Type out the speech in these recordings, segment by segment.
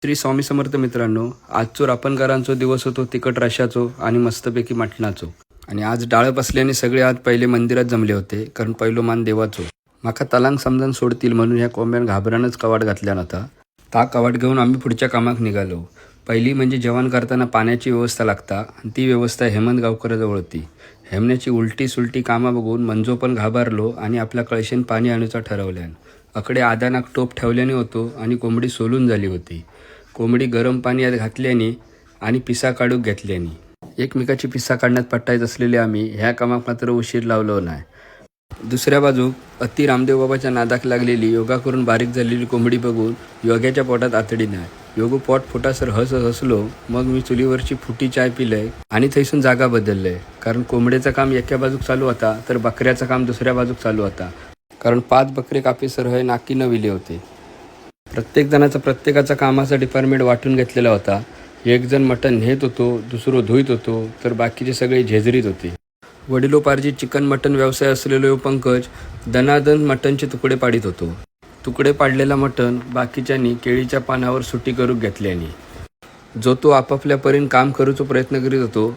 श्री स्वामी समर्थ मित्रांनो, आजचो रापणकारांचो दिवस होतो तिखट रश्याचो आणि मस्तपैकी मटणाचो. आणि आज डाळ बसल्याने सगळे आज पहिले मंदिरात जमले होते, कारण पहिलो मान देवाचो. माका तलांग समजून सोडतील म्हणून ह्या कोंब्यान घाबरानच कवाट घातल्या नव्हता. ता कवाट घेऊन आम्ही पुढच्या कामाक निघालो. पहिली म्हणजे जेवण करताना पाण्याची व्यवस्था लागता आणि ती व्यवस्था हेमंत गावकराजवळ होती. हेमण्याची उलटी सुलटी कामा बघून मंजो पण घाबरलो आणि आपल्या कळशेन पाणी आणूचा ठरवल्यान. अकडे आदानाक टोप ठेवल्याने होतो आणि कोंबडी सोलून झाली होती. कोंबडी गरम पाण्यात घातल्याने आणि पिसा काढूक घेतल्याने. एकमेकाची पिसा काढण्यात पट्टायत असलेले आम्ही ह्या कामाक मात्र उशीर लावलो नाही. दुसऱ्या बाजूक अति रामदेव बाबाच्या नादाक लागलेली योगा करून बारीक झालेली कोंबडी बघून योग्याच्या पोटात आतडी नाही. योगू पोट फुटासर हसलो. मग मी चुलीवरची फुटी चाय पिलय आणि थैसून जागा बदललंय. कारण कोंबड्याचं काम एका बाजूक चालू होता तर बकऱ्याचं काम दुसऱ्या बाजूक चालू होता. कारण 5 बकरे कापेसर हे नाकी न विले होते. प्रत्येक जणाचा प्रत्येकाचा कामाचा डिपार्टमेंट वाटून घेतलेला होता. एक जण मटण नेत होतो, दुसरो धुईत होतो, तर बाकीचे सगळे झेजरीत होते. वडिलोपार्जित चिकन मटण व्यवसाय असलेलो पंकज दनादन मटणचे तुकडे पाडित होतो. तुकडे पाडलेला मटण बाकीच्यांनी केळीच्या पानावर सुटी करूक घेतल्याने. जो तो आपापल्या परीन काम करूचो प्रयत्न करीत होतो.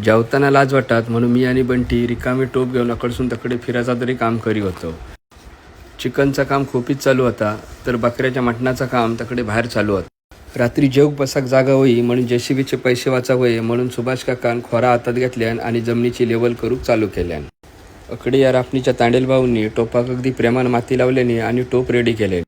जेवताना लाज वाटतात म्हणून मी आणि बंटी रिकामी टोप घेऊन अकडसून तकडे फिरायचा तरी काम करीत होतो. चिकनचा काम खोपीत चालू होता तर बकऱ्याच्या मटणाचं काम तकडे बाहेर चालू होतं. रात्री जेवक बसाक जागा होई म्हणून जेसीबीचे पैसे वाचावये म्हणून सुभाष काकान खोरा हातात घेतल्यान आणि जमिनीची लेवल करूक चालू केल्यान. अकडे या रापणीच्या तांडेल भाऊंनी टोपाक अगदी प्रेमान माती लावल्याने आणि टोप रेडी केले.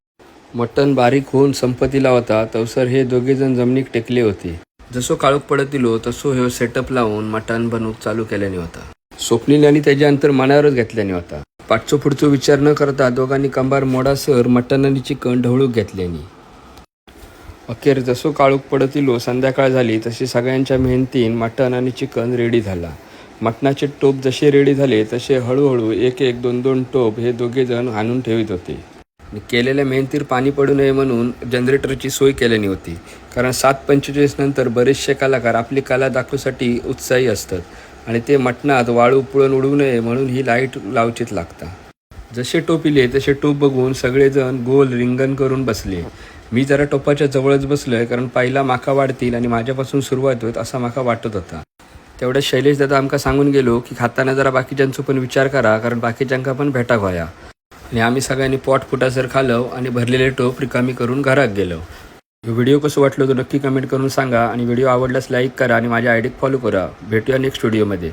मटण बारीक होऊन संपत्तीला होता तवसर हे दोघेजण जमिनीक टेकले होते. जसो काळोख पडतिलो तसो हे सेटअप लावून मटण बनवूक चालू केल्याने होता. स्वप्नील आणि त्याच्या अंतर मनावरच घेतल्याने होता. पाठचो पुढचो विचार न करता दोघांनी कंबार मोडासर मटण आणि चिकन ढवळूक घेतल्याने. अखेर जसो काळोख पडतिलो संध्याकाळ झाली तशी सगळ्यांच्या मेहनतीन मटण आणि चिकन रेडी झाला. मटणाचे टोप जसे रेडी झाले तसे हळूहळू एक एक 2-2 टोप हे दोघेजण आणून ठेवित होते. केलेल्या मेहनतीर पाणी पडू नये म्हणून जनरेटरची सोय केल्याने होती. कारण 7:45 नंतर बरेचसे कलाकार आपली कला दाखवण्यासाठी उत्साही असतात आणि ते मटणात वाळू पुळण उडू नये म्हणून ही लाईट लावचीत लागता. जसे टोप इले तसे टोप बघून सगळेजण गोल रिंगण करून बसले. मी जरा टोपाच्या जवळच बसलोय कारण पहिला माका वाढतील आणि माझ्यापासून सुरुवात होत असा माका वाटत होता. तेवढ्या शैलेश दादा आमका सांगून गेलो की खाताना जरा बाकीच्यांचा पण विचार करा कारण बाकीच्यांका पण भेटाक व्हाया. आणि आम्ही सगळ्यांनी पोट फुटासर खालो आणि भरलेले टोप रिकामी करून घरात गेलो. व्हिडिओ कसं वाटलं तो नक्की कमेंट करून सांगा आणि व्हिडिओ आवडल्यास लाईक करा आणि माझ्या आयडीक फॉलो करा. भेटूया नेक्स्ट व्हिडिओमध्ये.